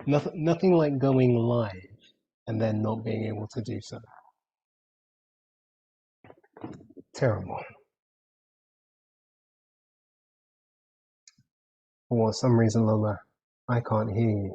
Nothing like going live and then not being able to do so. Terrible. For some reason, Lola, I can't hear you.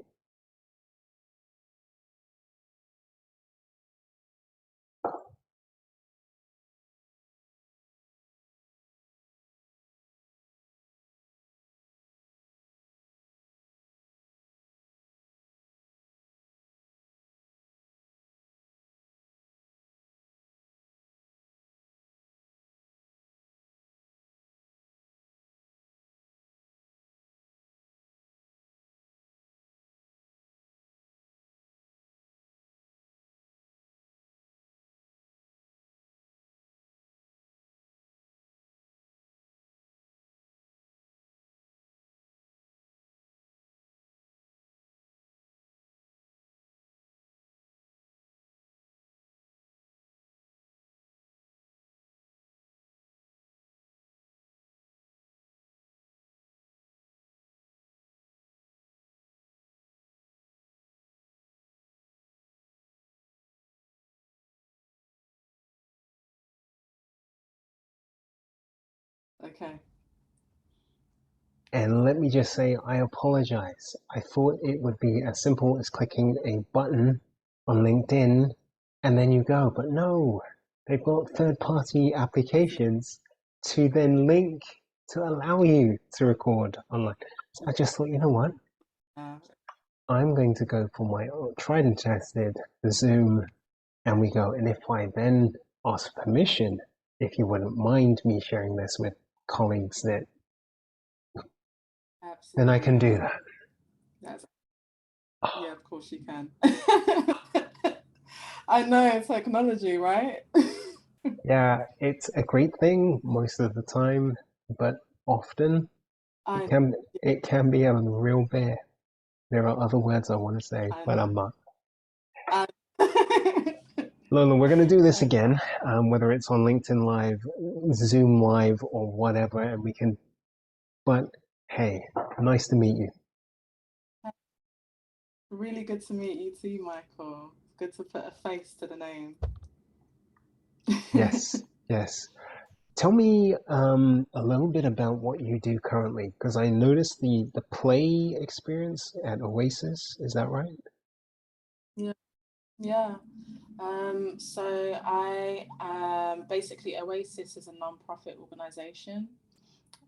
Okay. And let me just say, I apologize. I thought it would be as simple as clicking a button on LinkedIn and then you go. But no, they've got third-party applications to then link to allow you to record online. So I just thought, you know what? Uh, I'm going to go for my tried and tested Zoom and we go. And if I then ask permission, if you wouldn't mind me sharing this with colleagues, that then I Absolutely, can do yeah. that. That's Oh, yeah, of course you can. I know technology, right? yeah, it's a great thing most of the time, but often it I can it can be a real bear. There are other words I want to say, I but know. I'm not. I, Lola, we're going to do this I again, whether it's on LinkedIn Live, Zoom Live, or whatever, and we can. But hey, nice to meet you. really good to meet you too, Michael. Good to put a face to the name. Yes, yes. Tell me a little bit about what you do currently, because I noticed the play experience at Oasis. Is that right? Yeah, yeah. So I basically OASIS is a non-profit organization.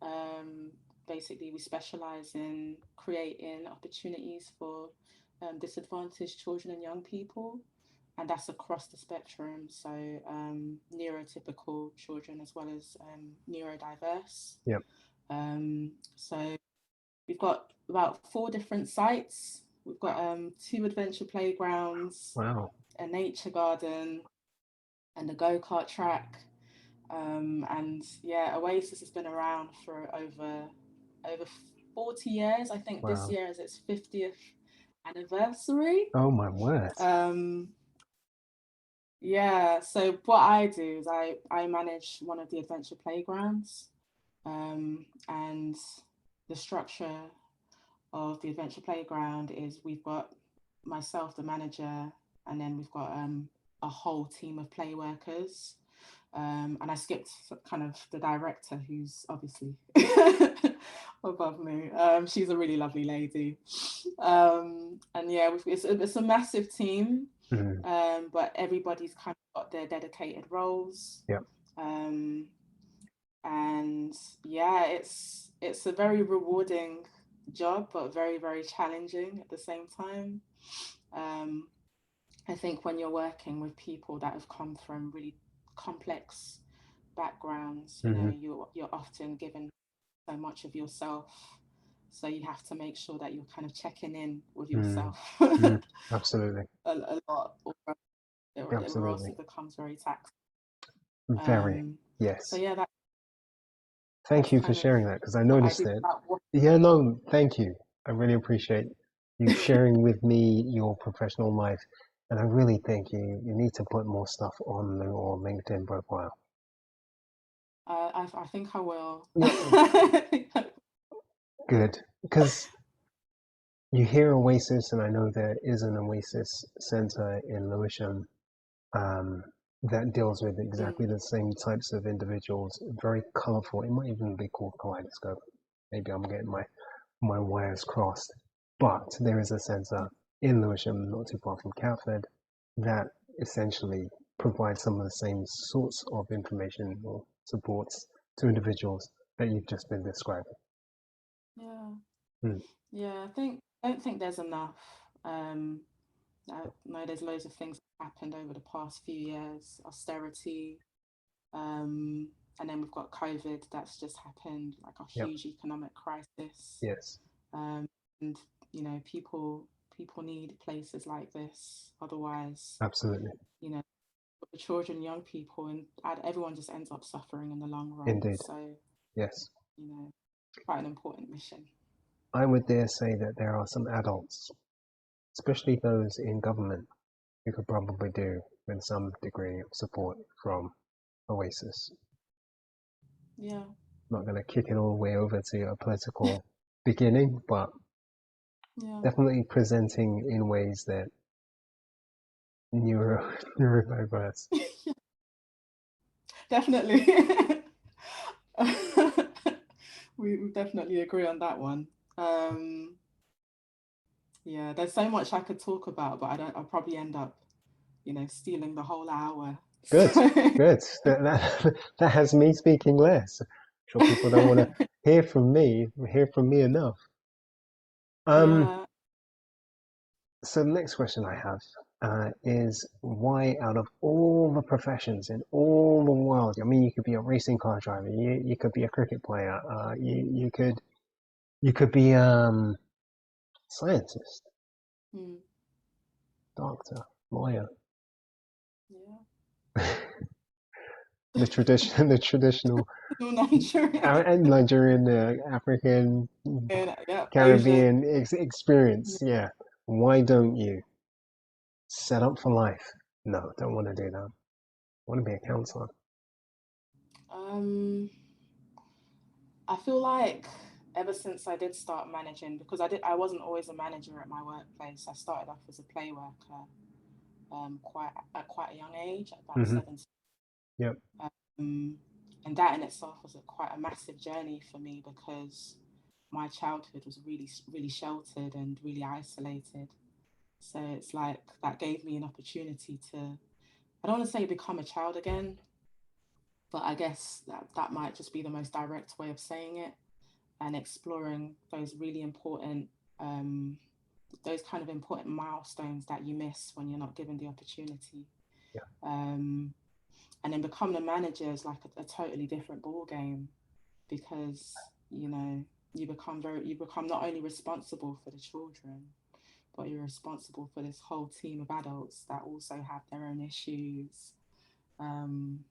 Um, Basically, we specialize in creating opportunities for disadvantaged children and young people, and that's across the spectrum. So, neurotypical children as well as neurodiverse. Yep. So, we've got about four different sites. We've got two adventure playgrounds, Wow. a nature garden, and a go kart track. And yeah, Oasis has been around for over 40 years. I think this Wow. year is its 50th anniversary. Oh my word. Um, yeah, so what I do is I manage one of the adventure playgrounds, and the structure of the adventure playground is we've got myself, the manager, and then we've got a whole team of play workers. And I skipped kind of the director, who's obviously above me. She's a really lovely lady. And yeah, it's a massive team, Mm, but everybody's kind of got their dedicated roles. yep. Um, and yeah, it's a very rewarding job, but very challenging at the same time. Um, I think when you're working with people that have come from really complex backgrounds, you know, Hmm. you're often given so much of yourself, so you have to make sure that you're kind of checking in with Mm, yourself mm, absolutely. a lot, or or else Absolutely. it becomes very taxing. Very. Um, so Yes. yeah, Thank that's you for kind of sharing that because I what I noticed do. it. Yeah, no, thank you. I really appreciate you sharing with me your professional life. And I really think you need to put more stuff on your LinkedIn profile. I think I will. No, good. Because you hear OASIS, and I know there is an OASIS center in Lewisham that deals with exactly the same types of individuals. Very colorful. It might even be called Kaleidoscope. Maybe I'm getting my wires crossed. But there is a center in Lewisham, not too far from Catford, that essentially provides some of the same sorts of information or supports to individuals that you've just been describing. Yeah. Mm. Yeah, I don't think there's enough. I know there's loads of things that happened over the past few years, austerity, and then we've got COVID that's just happened, like a Yep. huge economic crisis. Yes. And people need places like this. Otherwise, Absolutely. The children, young people, and everyone just ends up suffering in the long run. Indeed. So, yes, quite an important mission. I would dare say that there are some adults, especially those in government, who could probably do with some degree of support from OASIS. Yeah. Not going to kick it all the way over to a political beginning, but definitely presenting in ways that neurodiverse. Definitely. we definitely agree on that one. Yeah, there's so much I could talk about, but I'll probably end up, stealing the whole hour. Good, good. That has me speaking less. I'm sure people don't want to hear from me enough. Yeah. So the next question I have is why, out of all the professions in all the world, I mean, you could be a racing car driver, you could be a cricket player, you could be scientist, doctor, lawyer. Yeah. the traditional Nigerian, African, yeah, Caribbean experience. Yeah. Why don't you set up for life? No, don't want to do that. I want to be a counselor. I feel like ever since I did start managing, because I wasn't always a manager at my workplace. I started off as a play worker, at quite a young age, at about 17. Yep. And that in itself was quite a massive journey for me, because my childhood was really, really sheltered and really isolated. So it's like that gave me an opportunity to, I don't want to say become a child again, but I guess that might just be the most direct way of saying it, and exploring those really important, those kind of important milestones that you miss when you're not given the opportunity. Yeah. And then becoming a manager is like a totally different ball game, because you become not only responsible for the children, but you're responsible for this whole team of adults that also have their own issues, and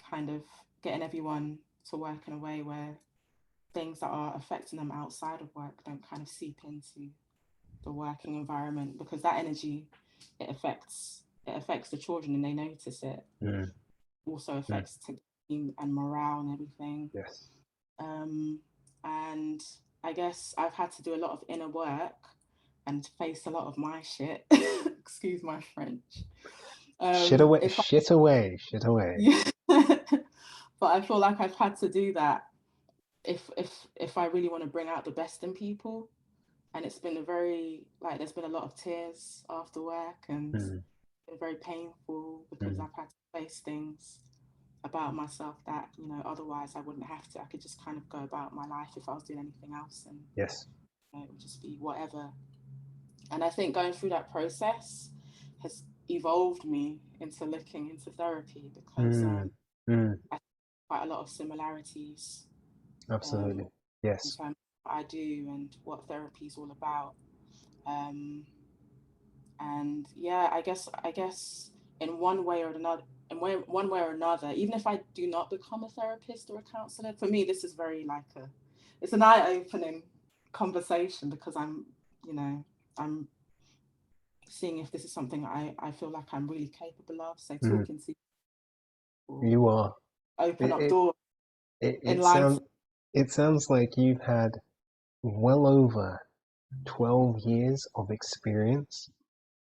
kind of getting everyone to work in a way where things that are affecting them outside of work don't kind of seep into the working environment, because that energy, it affects the children and they notice it. Also affects team and morale and everything. Yes. And I guess I've had to do a lot of inner work and face a lot of my shit. Excuse my French. Shit away. Yeah. But I feel like I've had to do that if I really want to bring out the best in people. And it's been there's been a lot of tears after work, and it's been very painful, because I've had to face things about myself that, otherwise I wouldn't have to. I could just kind of go about my life if I was doing anything else, and yes, it would just be whatever. And I think going through that process has evolved me into looking into therapy, because I think quite a lot of similarities. Absolutely. Yes. In terms of what I do and what therapy is all about. And yeah, I guess in one way or another, even if I do not become a therapist or a counselor, for me this is very it's an eye-opening conversation, because I'm seeing if this is something I feel like I'm really capable of. So talking to you are open up doors in it life. sounds like you've had well over 12 years of experience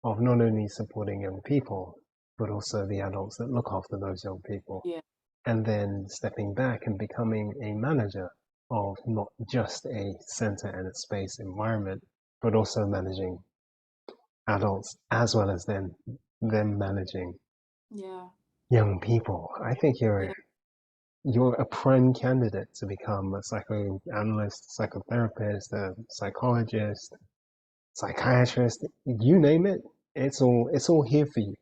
of not only supporting young people, but also the adults that look after those young people. Yeah. And then stepping back and becoming a manager of not just a center and a space environment, but also managing adults as well as them managing Yeah. young people. I think Yeah. you're a prime candidate to become a psychoanalyst, psychotherapist, a psychologist, psychiatrist, you name it. It's all here for you.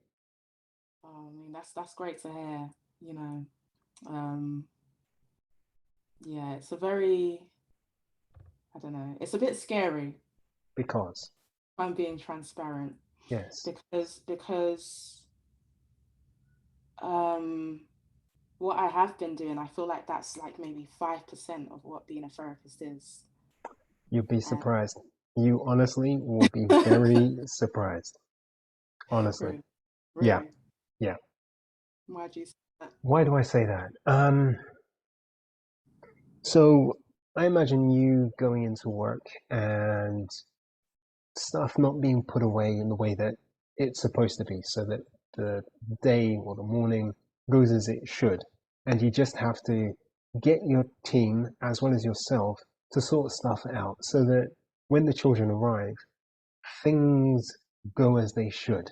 I mean, that's great to hear. You know, um, yeah, it's a very, I don't know, it's a bit scary if Because I'm being transparent yes, because um, what I have been doing, I feel like that's like maybe 5% of what being a therapist is. you'd be And surprised. You honestly will be very surprised. Honestly. really, Yeah, really, yeah. why do you say that? Why do I say that? So I imagine you going into work and stuff not being put away in the way that it's supposed to be, so that the day or the morning goes as it should. And you just have to get your team as well as yourself to sort stuff out so that when the children arrive, things go as they should.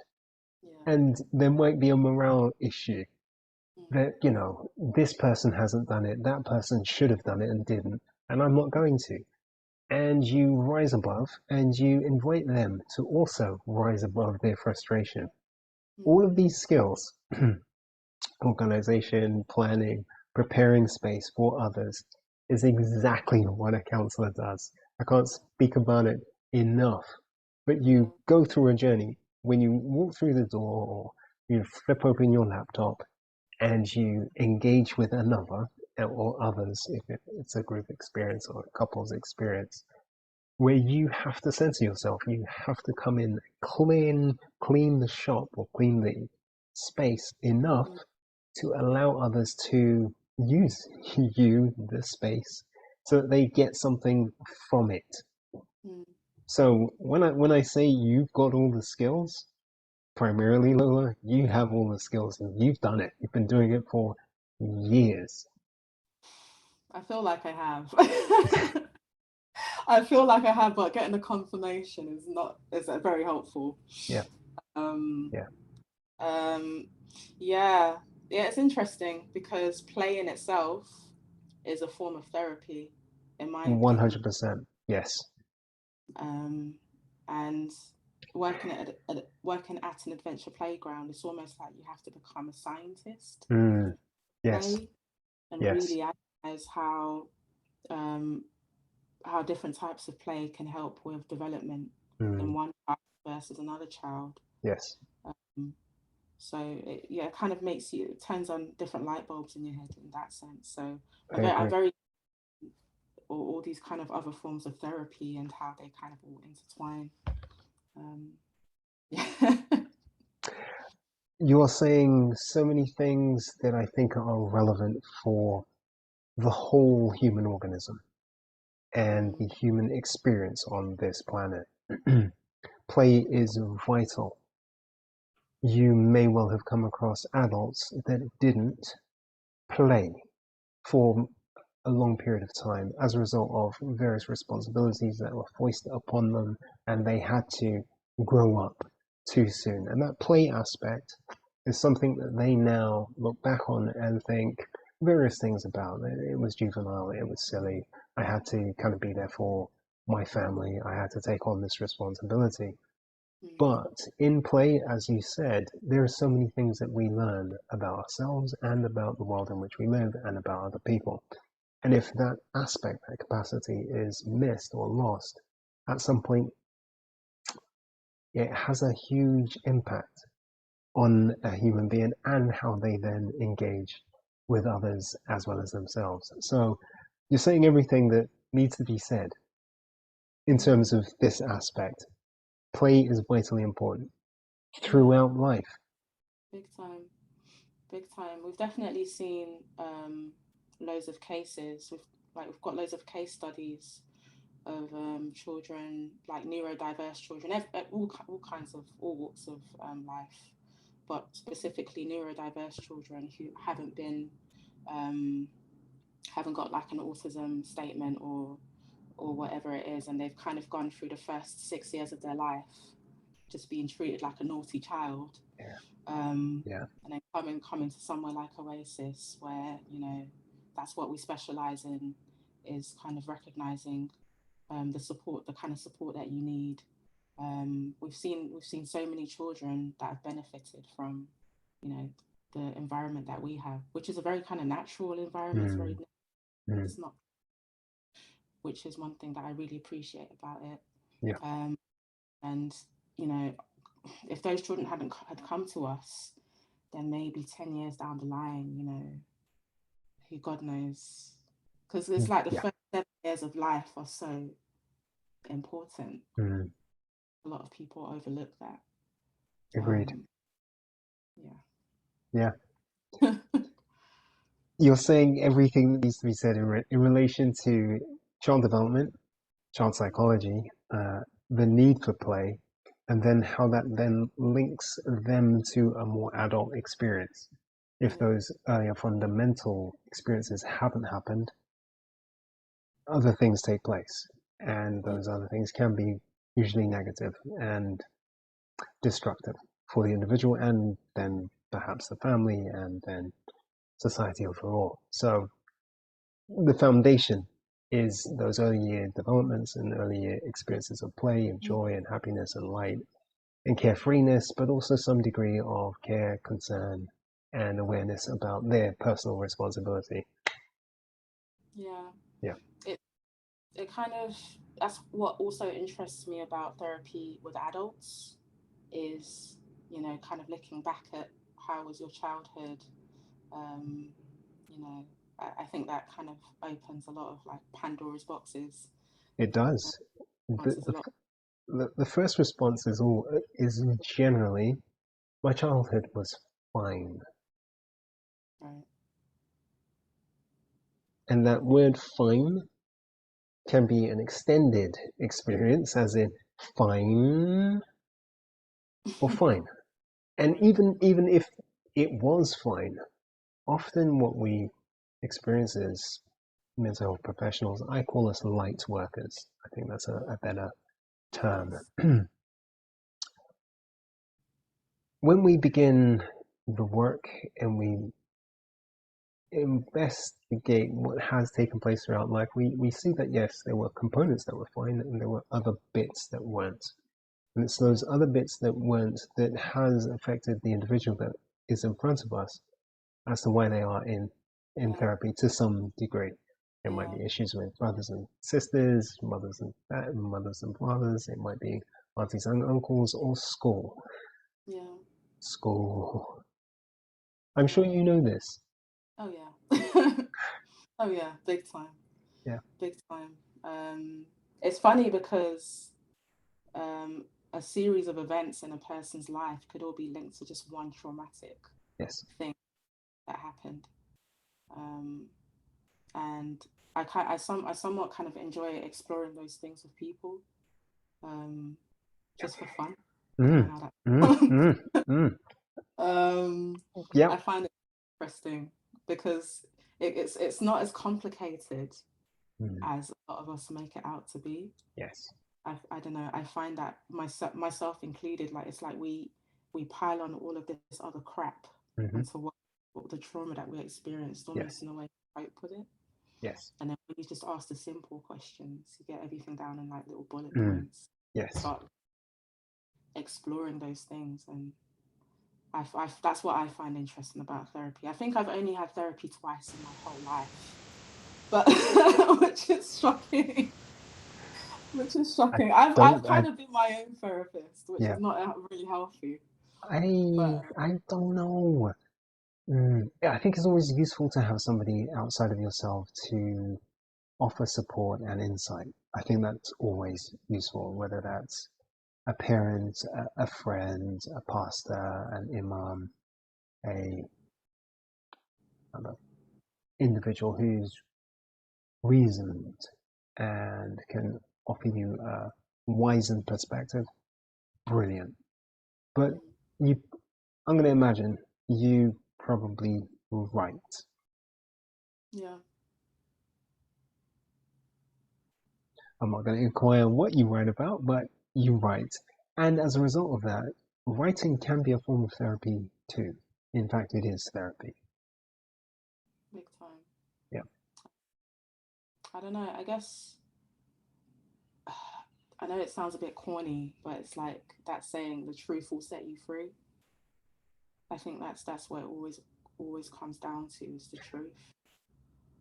Yeah. And there might be a morale issue Mm, that, this person hasn't done it, that person should have done it and didn't, and I'm not going to. And you rise above and you invite them to also rise above their frustration. mm, All of these skills, organization, planning, preparing space for others, is exactly what a counselor does. I can't speak about it enough, but yeah. you go through a journey. When you walk through the door or you flip open your laptop and you engage with another or others, if it's a group experience or a couple's experience, where you have to censor yourself. You have to come in clean the shop or clean the space enough Mm, to allow others to use the space, so that they get something from it. mm. So when I say you've got all the skills, primarily Lola, you have all the skills and you've done it. You've been doing it for years. I feel like I have. I feel like I have, but getting a confirmation is very helpful. Yeah, Um, yeah, um, yeah, yeah, it's interesting because play in itself is a form of therapy, in my opinion. 100%. Yes. Um, and working at an adventure playground, it's almost like you have to become a scientist, Mm, yes, play, and yes. really analyze um, how different types of play can help with development in Mm, one child versus another child. yes. Um, so yeah, it kind of it turns on different light bulbs in your head in that sense. So I I'm agree. very all these kind of other forms of therapy and how they kind of all intertwine. Um, yeah. You are saying so many things that I think are relevant for the whole human organism and Mm, the human experience on this planet. Play is vital. You may well have come across adults that didn't play for a long period of time as a result of various responsibilities that were foisted upon them, and they had to grow up too soon. And that play aspect is something that they now look back on and think various things about. It was juvenile, it was silly. I had to kind of be there for my family, I had to take on this responsibility. mm, But in play, as you said, there are so many things that we learn about ourselves and about the world in which we live and about other people. And if that aspect, that capacity is missed or lost, at some point, it has a huge impact on a human being and how they then engage with others as well as themselves. So you're saying everything that needs to be said in mm, terms of this aspect. Play is vitally important yeah, throughout life. big time, big time. We've definitely seen loads of cases. We've got loads of case studies children, like neurodiverse children, all walks of life, but specifically neurodiverse children who haven't got like an autism statement or whatever it is, and they've kind of gone through the first 6 years of their life just being treated like a naughty child. Yeah. And then coming to somewhere like Oasis, where that's what we specialize in, is kind of recognizing the kind of support that you need. We've seen so many children that have benefited from the environment that we have, which is a very kind of natural environment. It's not, which is one thing that I really appreciate about it. Yeah. And if those children had come to us, then maybe 10 years down the line, who God knows, because it's like the first 7 years of life are so important. A lot of people overlook that. Agreed. Yeah. You're saying everything that needs to be said in relation to child development, child psychology, the need for play, and then how that then links them to a more adult experience. If those earlier fundamental experiences haven't happened, other things take place, and those other things can be usually negative and destructive for the individual, and then perhaps the family, and then society overall. So the foundation is those early year developments and early year experiences of play and joy and happiness and light and carefreeness, but also some degree of care, concern, and awareness about their personal responsibility. Yeah. It kind of, that's what also interests me about therapy with adults, is kind of looking back at how was your childhood. I think that kind of opens a lot of like Pandora's boxes. It does. The first response is generally, my childhood was fine. Right. And that word fine can be an extended experience, as in fine or fine. And even if it was fine, often what we experience as mental health professionals, I call us light workers. I think that's a better term. Yes. When we begin the work and we investigate what has taken place throughout life, we see that yes, there were components that were fine and there were other bits that weren't. And it's those other bits that weren't that has affected the individual that is in front of us as to why they are in therapy to some degree. There might be issues with brothers and sisters, mothers and fathers. It might be aunties and uncles, or school. Yeah. School. I'm sure you know this. Oh yeah. Oh yeah, big time. Yeah. Big time. It's funny because a series of events in a person's life could all be linked to just one traumatic thing that happened. And I somewhat kind of enjoy exploring those things with people, just for fun. I find it interesting because it's not as complicated as a lot of us make it out to be. Yes. I don't know. I find that myself included, like it's like we pile on all of this other crap onto what the trauma that we experienced, almost in a way to cope with it. Yes. And then when you just ask the simple questions, you get everything down in like little bullet points. Yes. Start exploring those things, and that's what I find interesting about therapy. I think I've only had therapy twice in my whole life, but which is shocking. I've kind of been my own therapist, which is not really healthy. I don't know. Yeah, I think it's always useful to have somebody outside of yourself to offer support and insight. I think that's always useful, whether that's a parent, a friend, a pastor, an imam, an individual who's reasoned and can offer you a wizened perspective, brilliant. But I'm going to imagine you probably write. Yeah. I'm not going to inquire what you write about, but you write. And as a result of that, writing can be a form of therapy too. In fact, it is therapy. Big time. Yeah. I don't know. I guess I know it sounds a bit corny, but it's like that saying, "The truth will set you free." I think that's what it always comes down to, is the truth.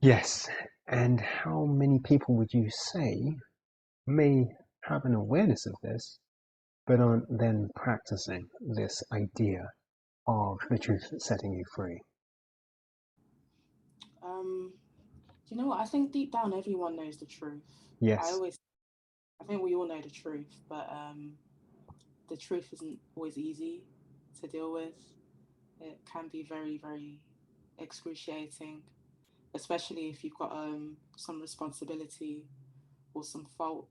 Yes. And how many people would you say may have an awareness of this, but aren't then practicing this idea of the truth setting you free? Um, you know what? I think deep down everyone knows the truth. Yes. I think we all know the truth, but the truth isn't always easy to deal with. It can be very, very excruciating, especially if you've got some responsibility or some fault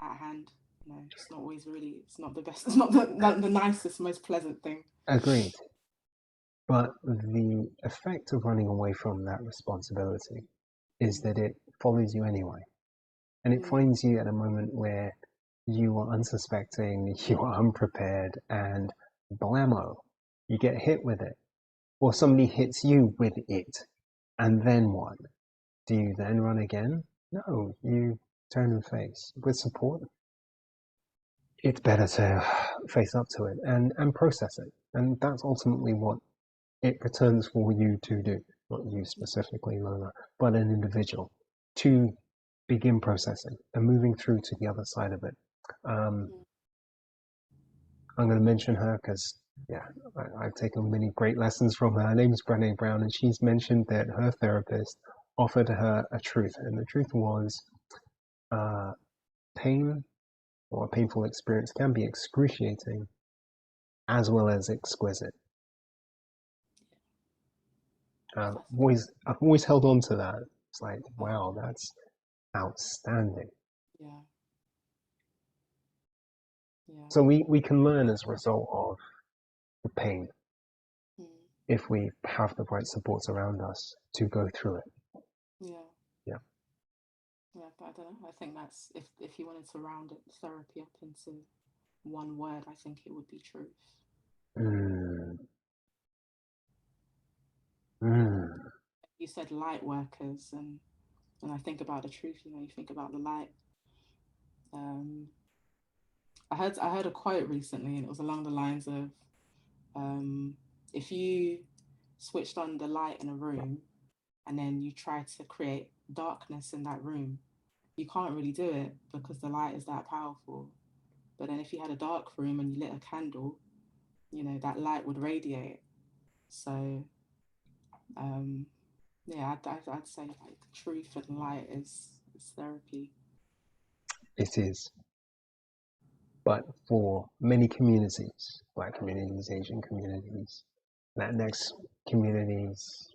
at hand. You know, it's not always really. It's not the best. It's not the nicest, most pleasant thing. Agreed. But the effect of running away from that responsibility is that it follows you anyway. And it Mm. finds you at a moment where you are unsuspecting, you are unprepared, and blammo, you get hit with it. Or somebody hits you with it. And then what? Do you then run again? No, you turn and face. With support, it's better to face up to it and process it. And that's ultimately what it returns for you to do. Not you specifically, Lola, but an individual to begin processing and moving through to the other side of it. Um, I'm going to mention her because, yeah, I've taken many great lessons from her. Her name is Brené Brown, and she's mentioned that her therapist offered her a truth, and the truth was pain or a painful experience can be excruciating as well as exquisite. I've always held on to that. It's like, wow, that's outstanding. Yeah. Yeah. So we can learn as a result of the pain Mm. if we have the right supports around us to go through it. Yeah. Yeah. Yeah. But I don't know. I think that's if you wanted to round it, therapy up into one word, I think it would be truth. Mm. Mm. You said light workers, and I think about the truth. You know, you think about the light. Um, I heard a quote recently, and it was along the lines of, um, if you switched on the light in a room and then you try to create darkness in that room, you can't really do it because the light is that powerful. But then if you had a dark room and you lit a candle, you know, that light would radiate. So um, yeah, I'd say like truth and light is therapy. It is. But for many communities, Black communities, Asian communities, Latinx communities,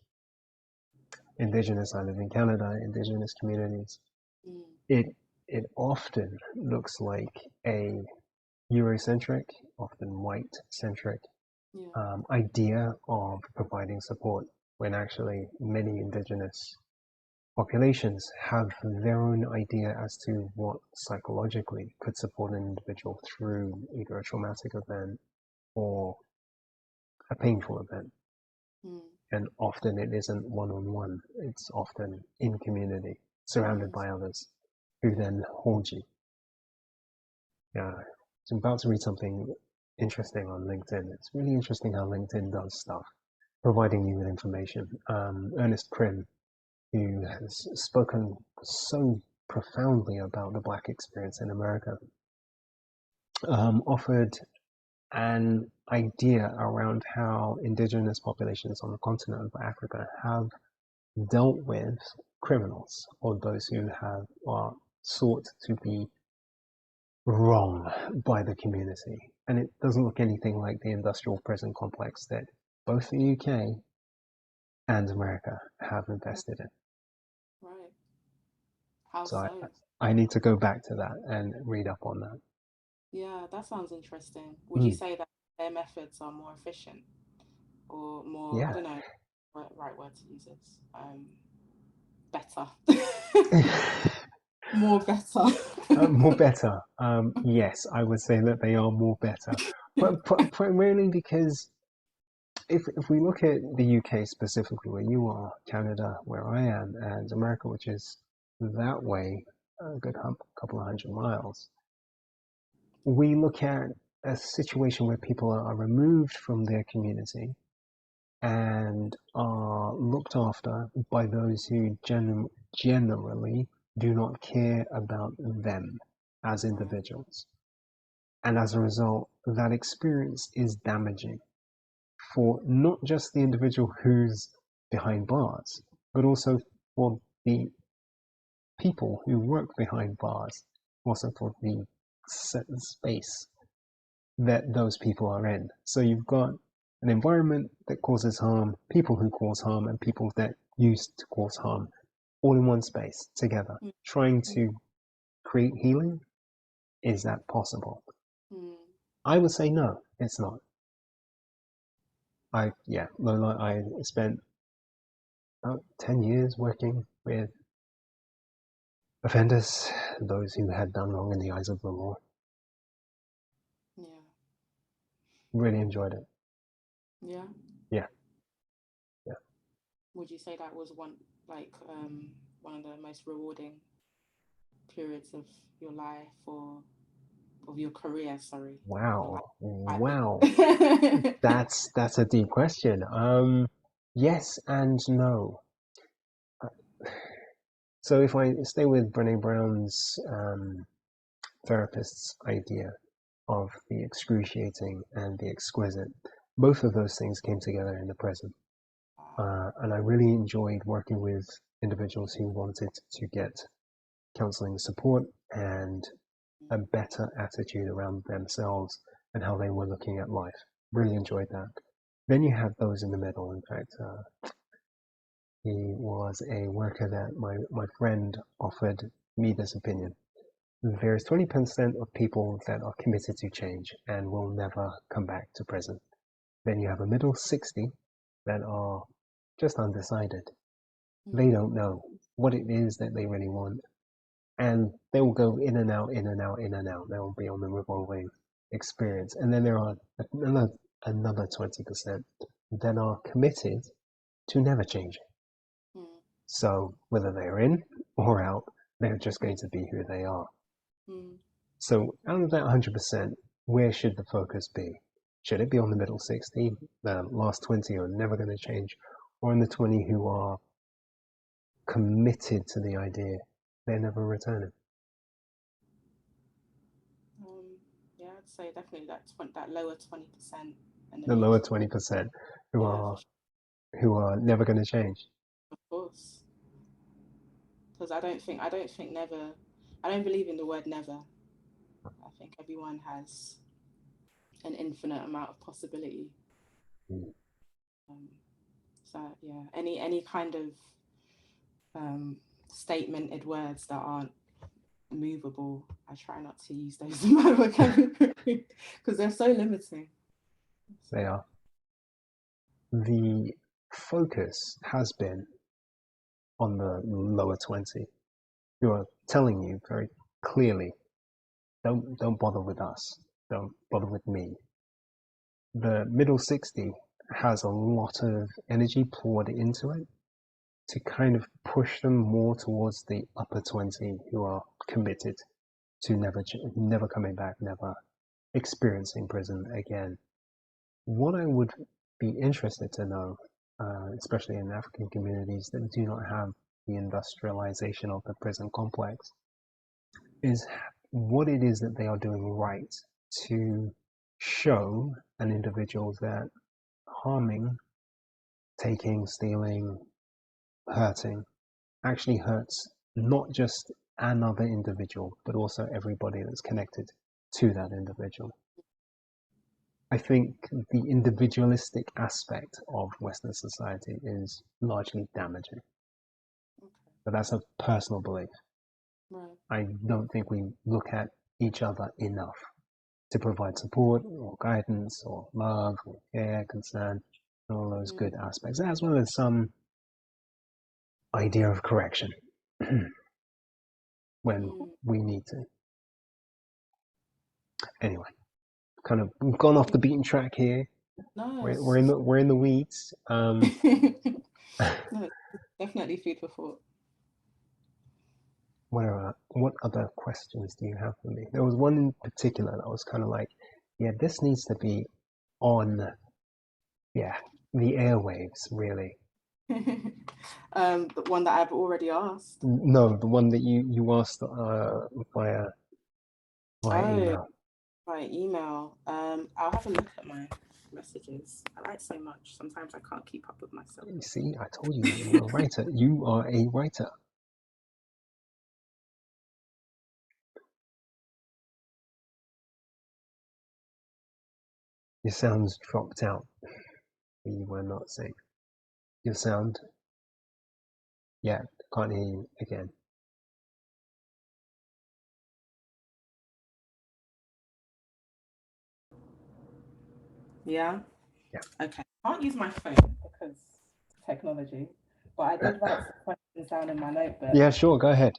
Indigenous, I live in Canada, Indigenous communities, Mm. it it often looks like a Eurocentric, often white-centric Yeah. idea of providing support when actually many Indigenous populations have their own idea as to what psychologically could support an individual through either a traumatic event or a painful event. Mm. And often it isn't one-on-one, it's often in community, surrounded Mm. by others who Yeah. then hold you. Yeah. So I'm about to read something interesting on LinkedIn. It's really interesting how LinkedIn does stuff, providing you with information. Ernest Krim, who has spoken so profoundly about the Black experience in America, offered an idea around how indigenous populations on the continent of Africa have dealt with criminals or those who have are sought to be wrong by the community. And it doesn't look anything like the industrial prison complex that both the UK and America have invested in. Right. How So so? I need to go back to that and read up on that. Yeah, that sounds interesting. Would you Mm, say that their methods are more efficient or more, I yeah. don't know what right word to use is, better? More better. More better. Yes, I would say that they are more better, but primarily because if we look at the UK specifically, where you are, Canada, where I am, and America, which is that way, a good couple of 100 miles, we look at a situation where people are removed from their community and are looked after by those who generally do not care about them as individuals. And as a result, that experience is damaging for not just the individual who's behind bars, but also for the people who work behind bars, also for the space that those people are in. So you've got an environment that causes harm, people who cause harm, and people that used to cause harm all in one space together. Trying to create healing, is that possible? I would say no, it's not. Lola, I spent about 10 years working with offenders, those who had done wrong in the eyes of the law. Yeah. Really enjoyed it. Yeah. Yeah, yeah. Would you say that was one of the most rewarding periods of your life or of your career, sorry. Wow, Like, wow. That's a deep question. Yes and no. So if I stay with Brené Brown's therapist's idea of the excruciating and the exquisite, both of those things came together in the present. And I really enjoyed working with individuals who wanted to get counseling support and a better attitude around themselves and how they were looking at life. Really enjoyed that. Then you have those in the middle. In fact, he was a worker that my friend offered me this opinion. There's 20% of people that are committed to change and will never come back to prison. Then you have a middle 60 that are just undecided. They don't know what it is that they really want. And they will go in and out, in and out, in and out. They will be on the revolving experience. And then there are another 20% that are committed to never changing. So whether they're in or out, they're just going to be who they are. So out of that 100%, where should the focus be? Should it be on the middle 60, the last 20 are never going to change, or in the 20 who are committed to the idea they're never returning? Yeah, I'd say definitely that lower 20% and the The mid. lower 20% who Yeah, are for sure. who are never going to change. Of course. Because I don't believe in the word never. I think everyone has an infinite amount of possibility. So yeah, any kind of statemented words that aren't movable, I try not to use those in my vocabulary because they're so limiting. They are. The focus has been on the lower 20, who are telling you very clearly, don't bother with us, don't bother with me. The middle 60 has a lot of energy poured into it to kind of push them more towards the upper 20 who are committed to never coming back, never experiencing prison again. What I would be interested to know, especially in African communities that do not have the industrialization of the prison complex, is what it is that they are doing right to show an individual that harming, taking, stealing, hurting actually hurts not just another individual, but also everybody that's connected to that individual. I think the individualistic aspect of Western society is largely damaging. But that's a personal belief. Right. I don't think we look at each other enough to provide support or guidance or love or care, concern, and all those good aspects, as well as some idea of correction when we need to. Anyway, kind of gone off the beaten track here. No, We're in the weeds. no, definitely food for thought. What other questions do you have for me? There was one in particular that was kind of like, yeah, this needs to be on, the airwaves, really. The one that I've already asked. No, the one that you asked via Oh, email. by email. I'll have a look at my messages. I write so much. Sometimes I can't keep up with myself. You see, I told you you're a writer. You are a writer. Your sound's dropped out. You were not saying. Your sound. Yeah, can't hear you again. Yeah? Yeah. Okay. I can't use my phone because technology. But I did write some questions down in my notebook. Yeah, sure, go ahead.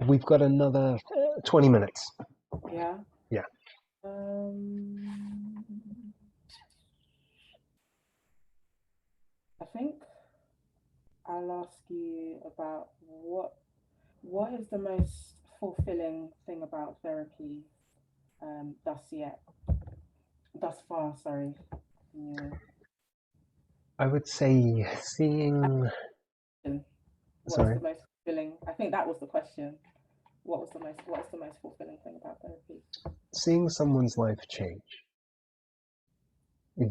We've got another 20 minutes. Yeah? Yeah. I think I'll ask you about what is the most fulfilling thing about therapy thus far, sorry. Yeah. I would say seeing. What's the most fulfilling? I think that was the question. What's the most fulfilling thing about therapy? Seeing someone's life change.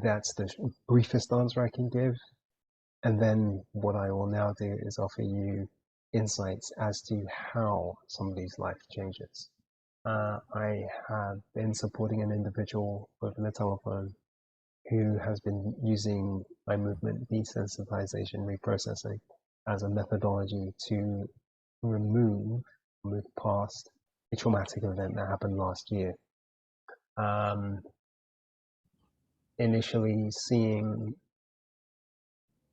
That's the briefest answer I can give. And then what I will now do is offer you insights as to how somebody's life changes. I have been supporting an individual over the telephone who has been using eye movement desensitization reprocessing as a methodology to move past a traumatic event that happened last year. Initially, seeing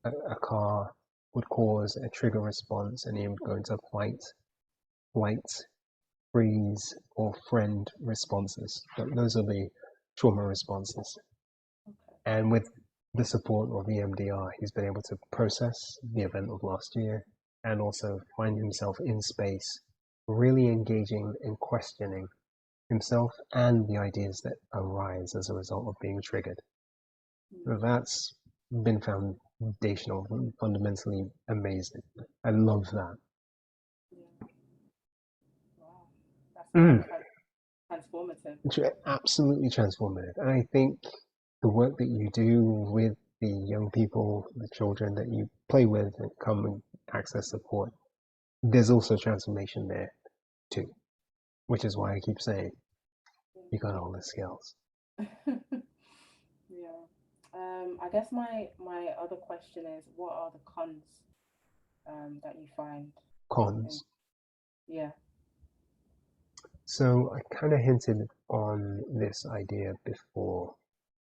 a car would cause a trigger response, and he would go into flight, freeze, or friend responses. Those are the trauma responses. And with the support of EMDR, he's been able to process the event of last year and also find himself in space, really engaging and questioning himself and the ideas that arise as a result of being triggered. So that's been foundational, fundamentally amazing. I love that. Yeah. Wow. That's transformative. Absolutely transformative. And I think the work that you do with the young people, the children that you play with and come and access support, there's also transformation there too, which is why I keep saying you got all the skills. Yeah. I guess my other question is, what are the cons that you find? Cons. Yeah. So I kind of hinted on this idea before,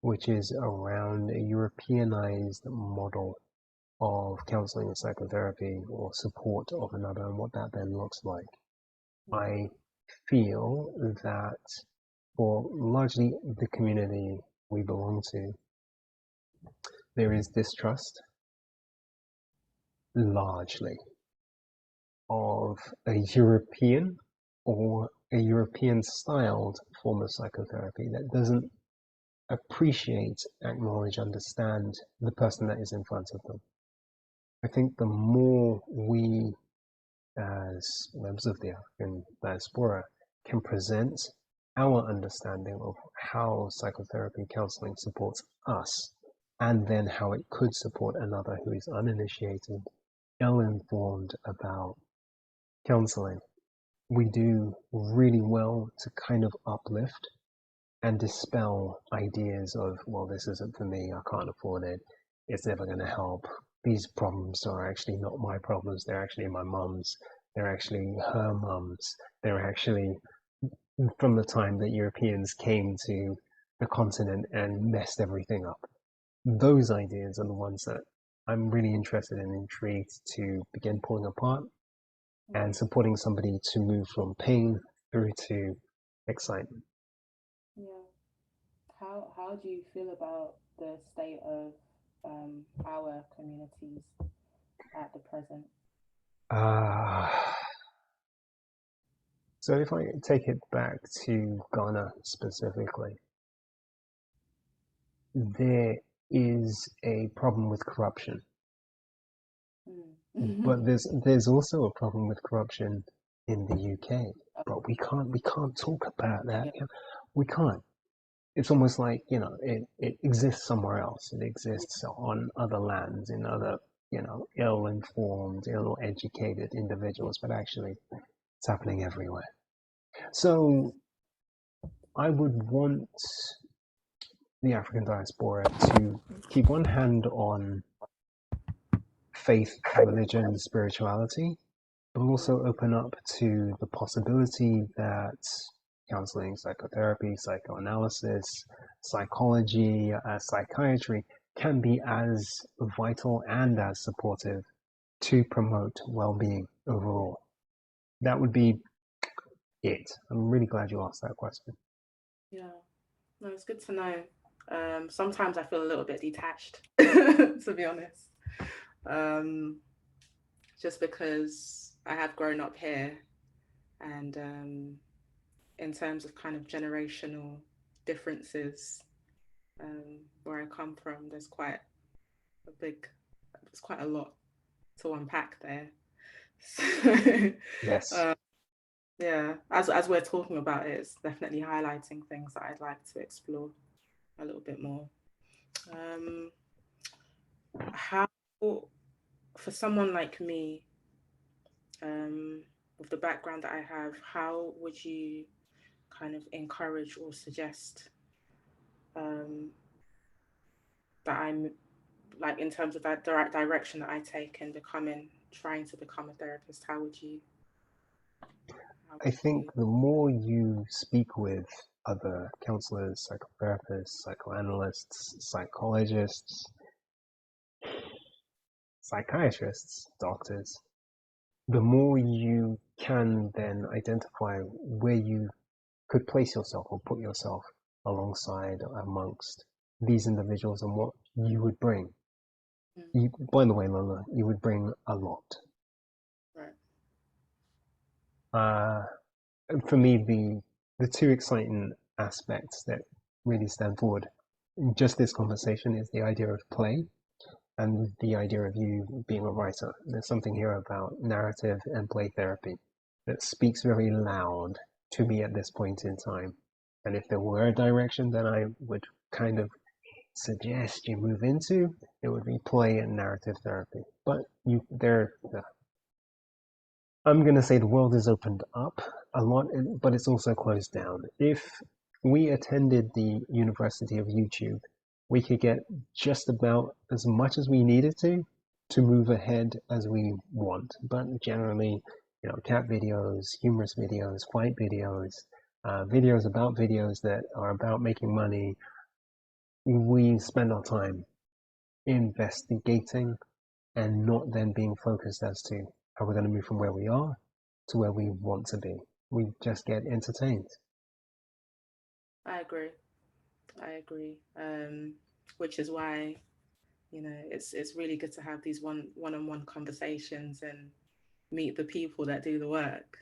which is around a Europeanized model of counseling and psychotherapy or support of another and what that then looks like. I feel that for largely the community we belong to, there is distrust, largely, of a European or a European styled form of psychotherapy that doesn't appreciate, acknowledge, understand the person that is in front of them. I think the more we, as members of the African diaspora, can present our understanding of how psychotherapy counseling supports us, and then how it could support another who is uninitiated, ill-informed about counseling, we do really well to kind of uplift and dispel ideas of, well, this isn't for me, I can't afford it, it's never going to help. These problems are actually not my problems, they're actually my mum's. They're actually her mums. They're actually from the time that Europeans came to the continent and messed everything up. Those ideas are the ones that I'm really interested and intrigued to begin pulling apart and supporting somebody to move from pain through to excitement. Yeah. How do you feel about the state of our communities at the present? Uh, so if I take it back to Ghana specifically, there is a problem with corruption, Mm. but there's also a problem with corruption in the UK. But we can't talk about that. Yeah. We can't. It's almost like, it exists somewhere else. It exists on other lands, in other, ill-informed, ill-educated individuals, but actually it's happening everywhere. So I would want the African diaspora to keep one hand on faith, religion, spirituality, but also open up to the possibility that counseling, psychotherapy, psychoanalysis, psychology, psychiatry can be as vital and as supportive to promote well-being overall. That would be it. I'm really glad you asked that question. Yeah. No, it's good to know. Sometimes I feel a little bit detached, to be honest. Just because I have grown up here, and in terms of kind of generational differences, where I come from, there's quite a lot to unpack there. So, Yes. yeah, as we're talking about it, it's definitely highlighting things that I'd like to explore a little bit more. How, for someone like me, with the background that I have, how would you kind of encourage or suggest that I'm like, in terms of that direction that I take in trying to become a therapist? I think the more you speak with other counselors, psychotherapists, psychoanalysts, psychologists, psychiatrists, doctors, the more you can then identify where you could place yourself or put yourself alongside amongst these individuals and what you would bring. By the way, Lola, you would bring a lot. Right. For me, the two exciting aspects that really stand forward in just this conversation is the idea of play and the idea of you being a writer. There's something here about narrative and play therapy that speaks very loud to me at this point in time. And if there were a direction that I would kind of suggest you move into, it would be play and narrative therapy. But I'm going to say the world has opened up a lot, but it's also closed down. If we attended the University of YouTube, we could get just about as much as we needed to move ahead as we want. But generally, cat videos, humorous videos, fight videos, videos about videos that are about making money, we spend our time investigating and not then being focused as to how we're going to move from where we are to where we want to be. We just get entertained. I agree. I agree. Which is why, it's really good to have these one-on-one conversations and meet the people that do the work.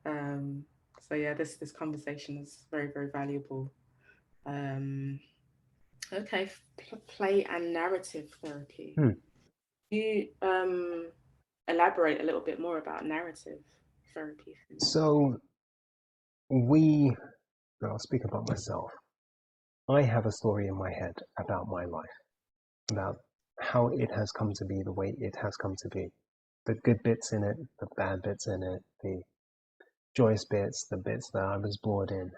So yeah, this conversation is very, very valuable. Okay, play and narrative therapy. You elaborate a little bit more about narrative therapy for me? So I'll speak about myself. I have a story in my head about my life, about how it has come to be the way it has come to be. The good bits in it, the bad bits in it, the joyous bits, the bits that I was bored in.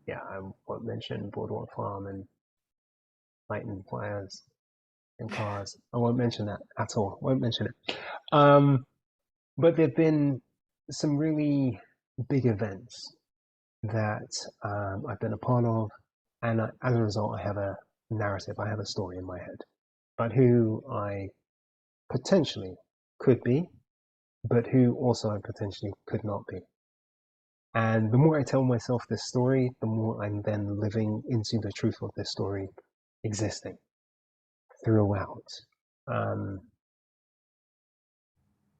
Yeah, I won't mention Boardwalk Farm and lighting fires and cars. I won't mention that at all. Won't mention it. But there've been some really big events that I've been a part of, and as a result, I have a narrative, I have a story in my head about who I potentially could be, but who also I potentially could not be. And the more I tell myself this story, the more I'm then living into the truth of this story existing throughout. Um,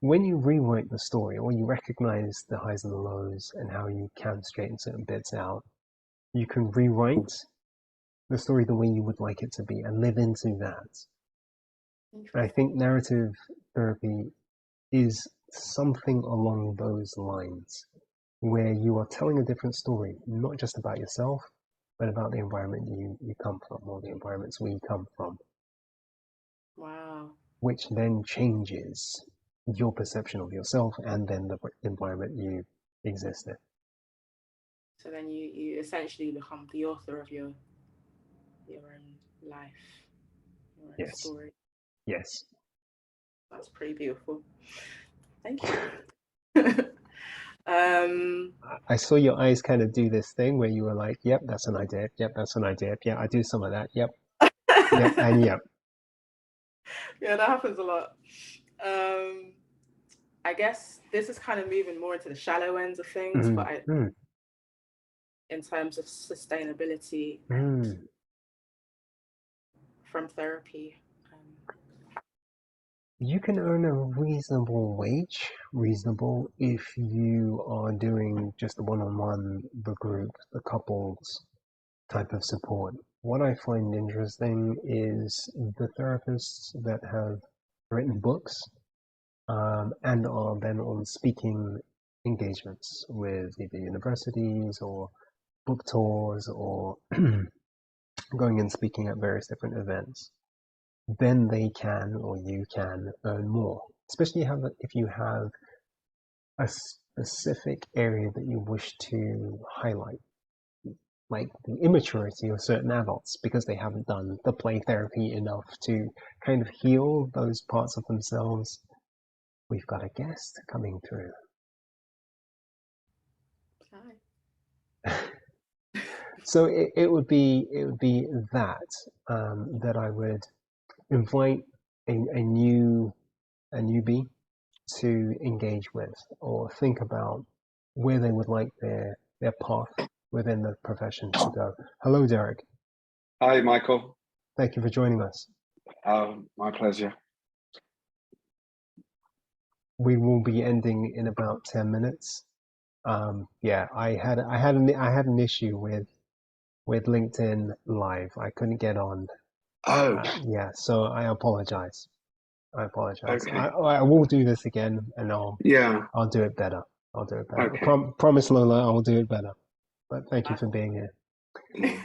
when you rewrite the story, or you recognize the highs and the lows and how you can straighten certain bits out, you can rewrite the story the way you would like it to be and live into that. And I think narrative therapy is something along those lines, where you are telling a different story, not just about yourself, but about the environment you come from, or the environments we come from. Wow. Which then changes your perception of yourself and then the environment you exist in. So then you essentially become the author of your own life, your own Yes. story. Yes. That's pretty beautiful. Thank you. I saw your eyes kind of do this thing where you were like, yep, that's an idea. Yep, that's an idea. Yeah, I do some of that. Yep. Yep. And yep. Yeah, that happens a lot. I guess this is kind of moving more into the shallow ends of things, but in terms of sustainability and from therapy. You can earn a reasonable wage, reasonable, if you are doing just the one-on-one, the group, the couples type of support. What I find interesting is the therapists that have written books and are then on speaking engagements with either universities or book tours or going and speaking at various different events. Then they can, or you can, earn more. Especially if you have a specific area that you wish to highlight, like the immaturity of certain adults because they haven't done the play therapy enough to kind of heal those parts of themselves. We've got a guest coming through. Hi. So it would be that that I would invite a newbie to engage with or think about where they would like their path within the profession to go. Hello, Derek. Hi, Michael. Thank you for joining us. My pleasure. We will be ending in about 10 minutes. Yeah, I had an issue with LinkedIn Live. I couldn't get on. Oh, Yeah, so I apologize. okay. I will do this again, and I'll do it better. I'll do it better. Okay. Promise, Lola, I'll do it better. But thank you for being here.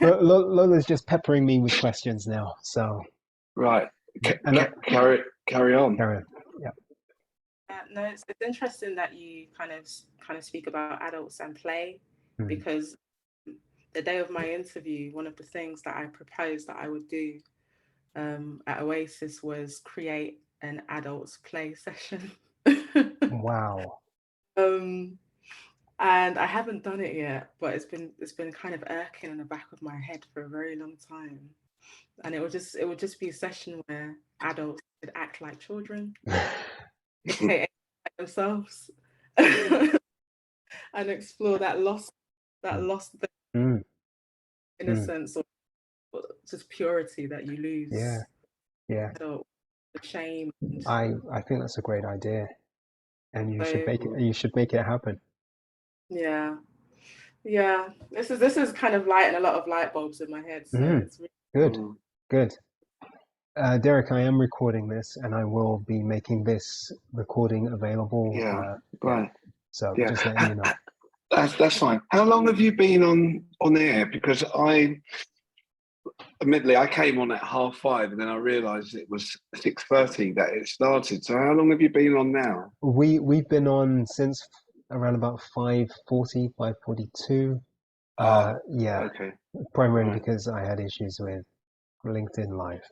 Lola's just peppering me with questions now, so right. Carry on. Carry on. Yeah. No, it's interesting that you kind of speak about adults and play, because the day of my interview, one of the things that I proposed that I would do at OASIS was create an adults play session. Wow. And I haven't done it yet, but it's been kind of irking in the back of my head for a very long time. And it would just be a session where adults could act like children, aka themselves, and explore that lost innocence or just purity that you lose. Yeah. So the shame. I think that's a great idea, and you should make it happen. Yeah. This is kind of lighting a lot of light bulbs in my head. So it's really good. Derek, I am recording this, and I will be making this recording available. Right. So just letting you know. That's fine. How long have you been on air? Because admittedly, I came on at 5:30, and then I realised it was 6:30 that it started. So how long have you been on now? We've been on since around about 5:40, 5:42. Okay. Primarily because I had issues with LinkedIn Live.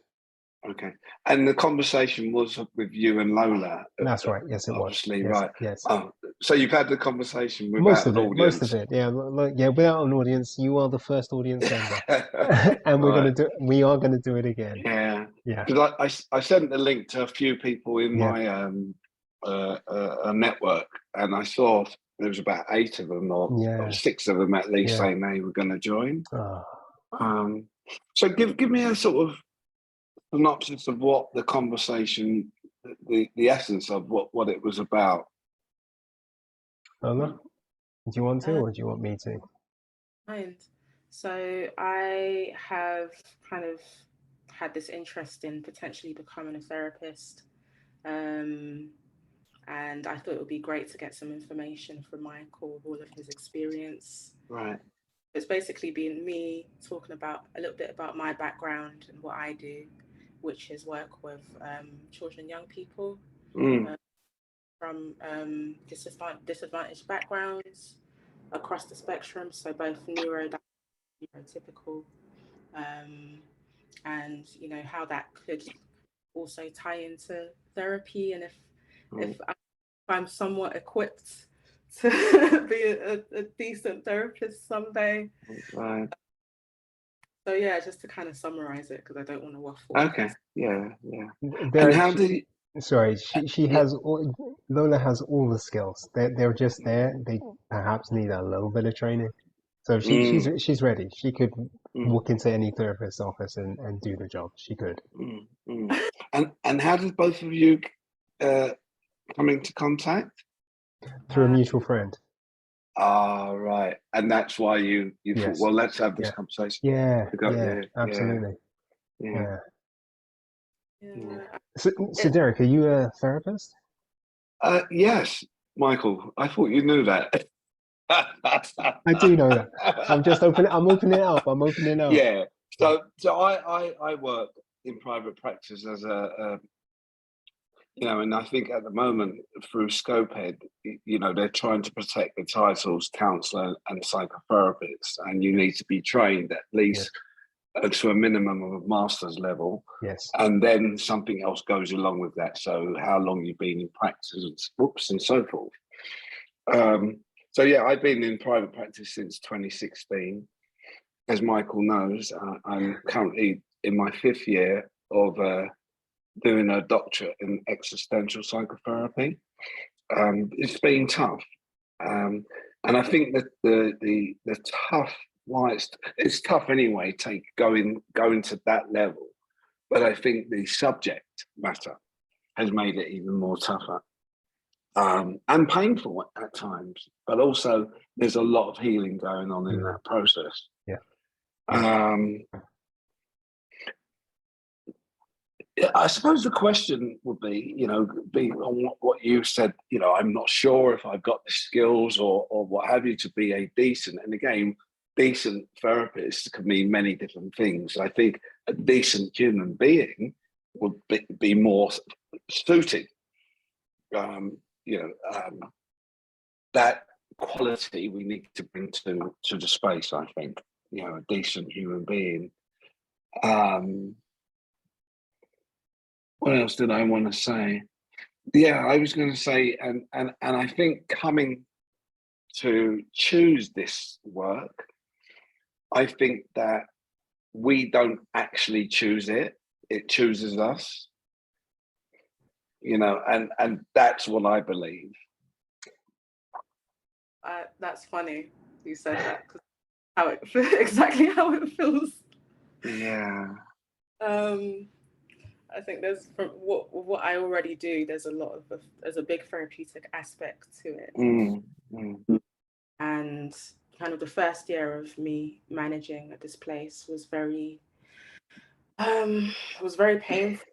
Okay. And the conversation was with you and Lola. That's right. Yes, it was. Obviously, Yes, right. yes. Oh, so you've had the conversation Most without of an it. Most audience. of it. Yeah. Yeah. Without an audience, you are the first audience member, and Right. we are gonna do it again. Yeah. Yeah. Because I sent the link to a few people in Yeah. my network, and I saw there was about 8 of them, or Yeah. 6 of them at least, Yeah. saying they were going to join. Oh. So give me a sort of synopsis of what the conversation, the essence of what it was about. Lola, do you want to, Uh, or do you want me to? Mind. So I have kind of had this interest in potentially becoming a therapist. And I thought it would be great to get some information from Michael, all of his experience. Right. It's basically been me talking about a little bit about my background and what I do, which is work with children and young people from disadvantaged backgrounds across the spectrum, so both neurotypical, and how that could also tie into therapy, and if I'm somewhat equipped to be a decent therapist someday. Right. So yeah, just to kind of summarize it, because I don't want to waffle. Okay. Yeah. There, And how did you? Sorry, she has all, Lola has all the skills. They're just there. They perhaps need a little bit of training. So she's ready. She could walk into any therapist's office and do the job. She could. And how did both of you come into contact? Through a mutual friend. Right. And that's why you Yes. thought, well, let's have this conversation. Yeah. Yeah. Absolutely. Yeah. So Derek, are you a therapist? Yes, Michael. I thought you knew that. I do know that. I'm opening it up. Yeah. So I work in private practice as a and I think at the moment through Scopehead, they're trying to protect the titles counsellor and psychotherapist, and you need to be trained at least to a minimum of a master's level. Yes. And then something else goes along with that. So how long you've been in practice, and so forth. So yeah, I've been in private practice since 2016. As Michael knows, I'm currently in my 5th year of doing a doctorate in existential psychotherapy. It's been tough, and I think that the tough, why it's tough anyway. Going to that level, but I think the subject matter has made it even more tougher. And painful at times, but also there's a lot of healing going on in that process. I suppose the question would be, being on what you said, I'm not sure if I've got the skills or what have you to be a decent, and again, decent therapist can mean many different things. I think a decent human being would be more suited. That quality we need to bring to the space, I think, a decent human being. What else did I want to say? Yeah, I was going to say, and I think coming to choose this work, I think that we don't actually choose it; it chooses us. And that's what I believe. That's funny you said that, because exactly how it feels. Yeah. I think there's, from what I already do, there's a big therapeutic aspect to it. And kind of the first year of me managing at this place was very painful.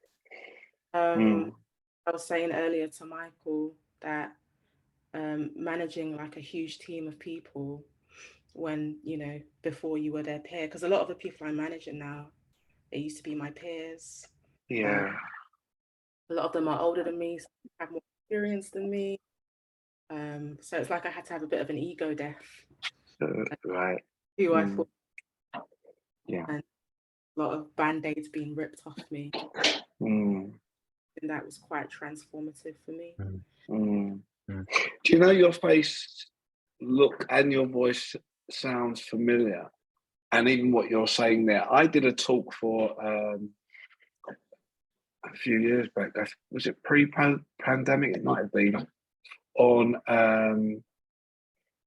I was saying earlier to Michael that managing like a huge team of people when, before you were their peer, because a lot of the people I'm managing now, they used to be my peers. Yeah. A lot of them are older than me, so have more experience than me. So it's like I had to have a bit of an ego death. Right. Who I thought. Yeah. And a lot of band-aids being ripped off me. Mm. And that was quite transformative for me. Mm. Do you know your face, look, and your voice sounds familiar? And even what you're saying there, I did a talk for a few years back. Was it pre-pandemic? It might have been on.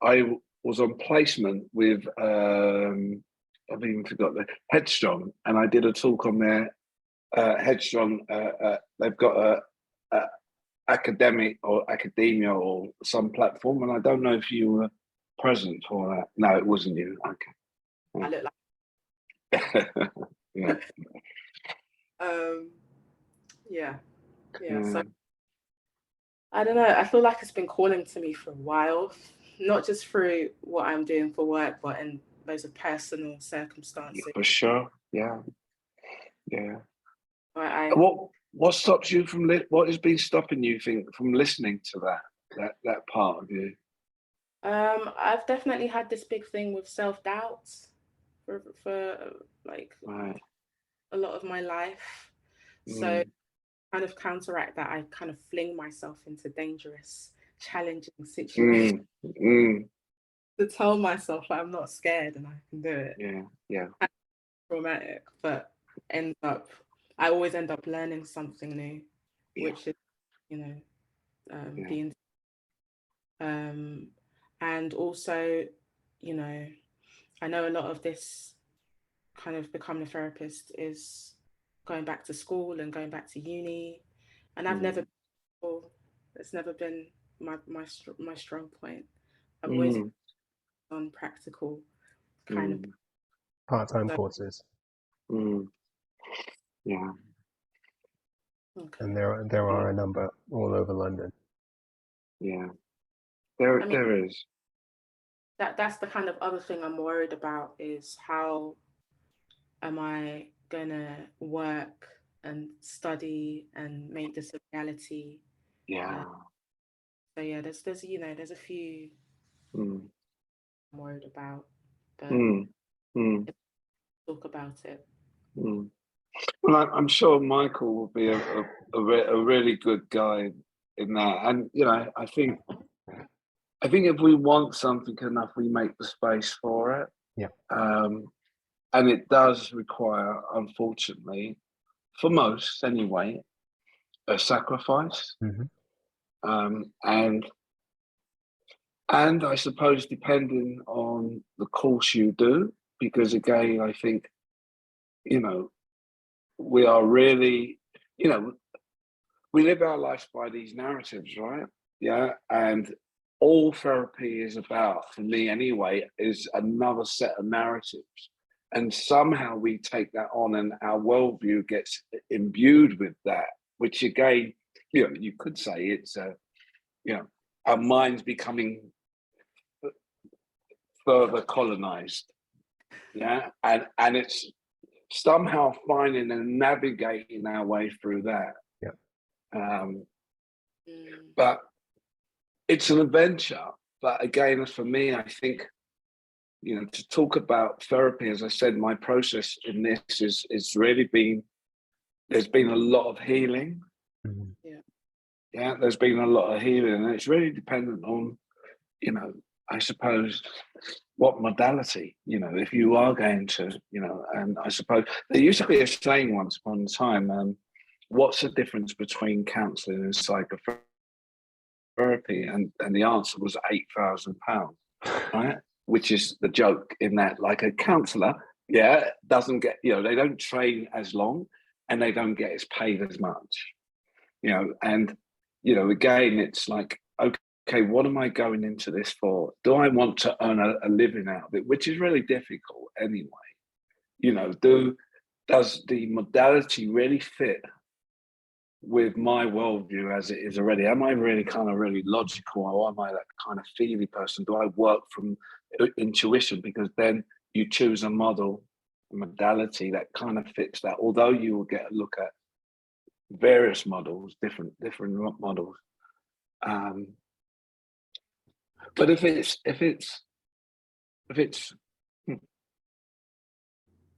I was on placement with. I've even forgot the Headstrong, and I did a talk on their Headstrong. They've got a academic or academia or some platform, and I don't know if you were present for that. No, it wasn't you. Okay. I look like Yeah. Yeah. So I don't know. I feel like it's been calling to me for a while, not just through what I'm doing for work, but in those of personal circumstances. For sure. Yeah. I What stops you from what has been stopping you from listening to that part of you? I've definitely had this big thing with self-doubt for like Right. a lot of my life. So kind of counteract that, I kind of fling myself into dangerous, challenging situations to tell myself that I'm not scared and I can do it. Yeah. Traumatic, but I always end up learning something new, which is, being, and also, I know a lot of this kind of becoming a therapist is going back to school and going back to uni, and I've never, it's never been my strong point. I've always done practical kind of part-time courses. Yeah. Okay. And there are a number all over London. Yeah. There is. That's the kind of other thing I'm worried about, is how am I gonna work and study and make this a reality? Yeah. So yeah, there's a few I'm worried about, but talk about it. Well, I'm sure Michael will be a really good guide in that, and I think if we want something enough, we make the space for it. Yeah. And it does require, unfortunately, for most anyway, a sacrifice. And I suppose depending on the course you do, because again, I think, we are really, we live our lives by these narratives, right? Yeah. And all therapy is about, for me anyway, is another set of narratives. And somehow we take that on and our worldview gets imbued with that, which again, you could say it's our minds becoming further colonized. Yeah. And it's somehow finding and navigating our way through that. But it's an adventure. But again, for me, I think, to talk about therapy, as I said, my process in this is really there's been a lot of healing. Yeah, there's been a lot of healing, and it's really dependent on, I suppose, what modality, if you are going to, and I suppose there used to be a saying once upon a time, what's the difference between counselling and psychotherapy? And the answer was £8,000, right? Which is the joke in that, like, a counsellor, doesn't get, they don't train as long and they don't get as paid as much, and, again, it's like, okay, what am I going into this for? Do I want to earn a living out of it? Which is really difficult anyway. Does the modality really fit with my worldview as it is already? Am I really kind of really logical, or am I that kind of feely person? Do I work from intuition? Because then you choose a modality that kind of fits that, although you will get a look at various models, different models. But if it's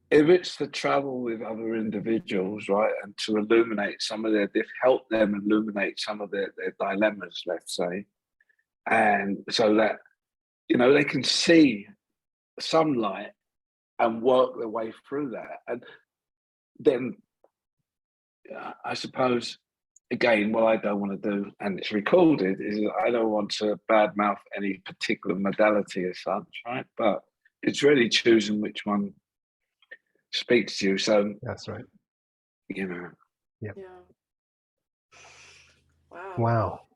if it's to travel with other individuals, right, and to illuminate some of help them illuminate some of their dilemmas, let's say, and so that, they can see some light and work their way through that. And then I suppose, again, what I don't want to do, and it's recorded, is I don't want to badmouth any particular modality as such, right? But it's really choosing which one speaks to you. So That's right. Yeah. Wow.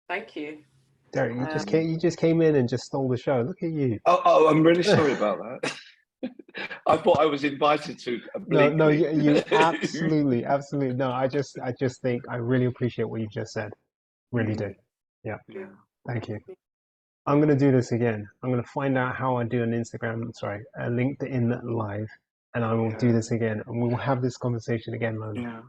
Thank you. Derek, you just came in and just stole the show. Look at you. Oh, I'm really sorry about that. I thought I was invited to. No, you absolutely. No, I just think I really appreciate what you just said. Really do. Yeah. Thank you. I'm gonna do this again. I'm gonna find out how I do an a LinkedIn live, and I will do this again, and we will have this conversation again, Lola. Yeah.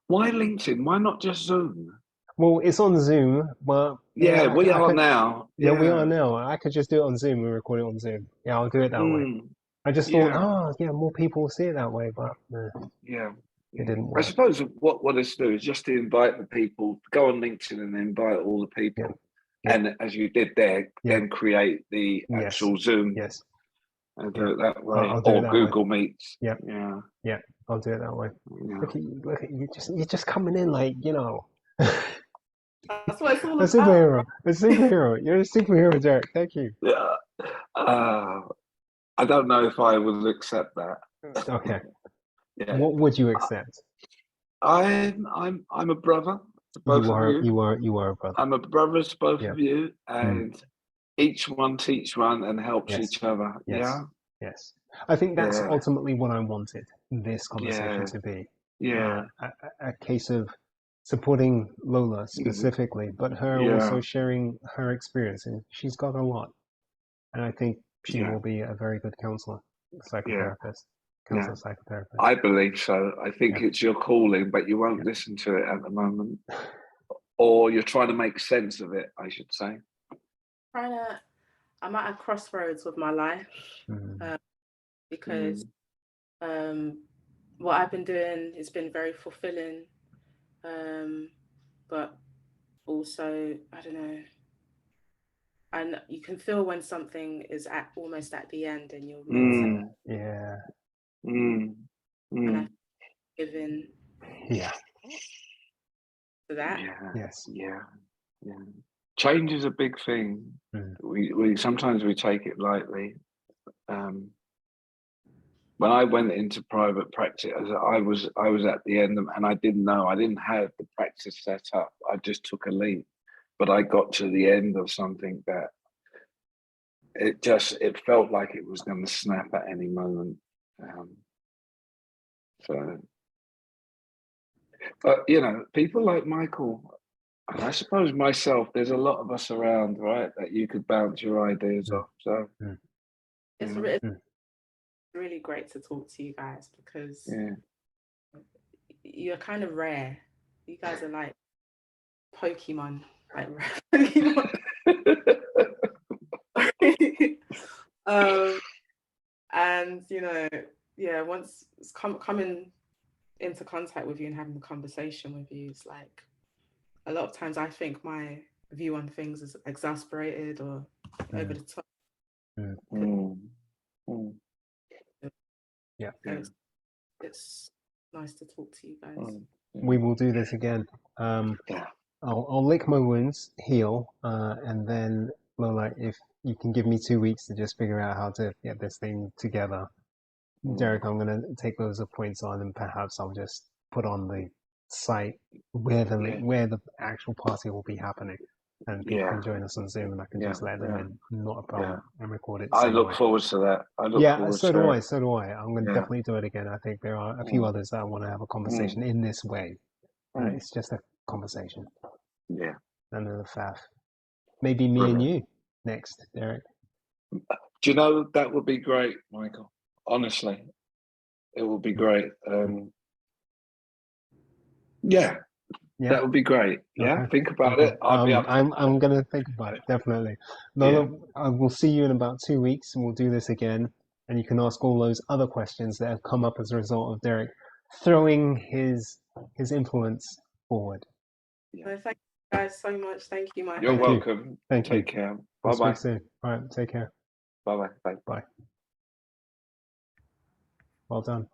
Why LinkedIn? Why not just Zoom? Well, it's on Zoom, but we are now. Yeah, we are now. I could just do it on Zoom and record it on Zoom. Yeah, I'll do it that way. I just thought, more people will see it that way, but it didn't work. I suppose what it's do is just to invite the people, go on LinkedIn and invite all the people. Yeah. And as you did there, then create the actual Zoom. Yes. And do it that way. Or Google Meets. Yeah. I'll do it that way. Yeah. Look at you, you're just coming in like, That's what it's all about. A superhero. You're a superhero, Derek. Thank you. Yeah. I don't know if I would accept that. Okay. Yeah. What would you accept? I'm a brother to both of you. You are a brother. I'm a brother to both of you, and each one teach one and helps each other. Yes. Yeah. Yes. I think that's ultimately what I wanted this conversation to be. Yeah. A case of supporting Lola specifically, but her also sharing her experience, and she's got a lot. And I think she will be a very good counselor, psychotherapist. Psychotherapist. I believe so. I think it's your calling, but you won't listen to it at the moment. Or you're trying to make sense of it, I should say. I'm at a crossroads with my life because what I've been doing has been very fulfilling, but also, I don't know, and you can feel when something is almost at the end and you're really and I've given to that. Change is a big thing. We sometimes we take it lightly. When I went into private practice, I was at the end, and I didn't know. I didn't have the practice set up. I just took a leap, but I got to the end of something that it felt like it was going to snap at any moment. But people like Michael, and I suppose myself, there's a lot of us around, right, that you could bounce your ideas off. So it's really great to talk to you guys because you're kind of rare. You guys are like Pokemon, like Pokemon. And once it's coming into contact with you and having a conversation with you, it's like a lot of times I think my view on things is exasperated or over the top. It's nice to talk to you guys. We will do this again. I'll lick my wounds, heal, and then Lola, if you can give me 2 weeks to just figure out how to get this thing together. Derek, I'm going to take those points on, and perhaps I'll just put on the site where the actual party will be happening, and people can join us on Zoom, and I can just let them in, not a problem, and record it. I look forward to that. So do I. I'm going to definitely do it again. I think there are a few others that I want to have a conversation in this way. It's just a conversation. Yeah. And then the faff. Maybe me and you next, Derek. Do you know, that would be great, Michael. Honestly, it would be great. That would be great. Yeah, think about it. I'm going to think about it, definitely. Lola, I will see you in about 2 weeks, and we'll do this again. And you can ask all those other questions that have come up as a result of Derek throwing his influence forward. So thank you guys so much. Thank you, Michael. You're Thank you. welcome. Thank you. Take care. We'll Bye-bye. speak soon. All right, take care. Bye-bye. Bye. Bye. Well done.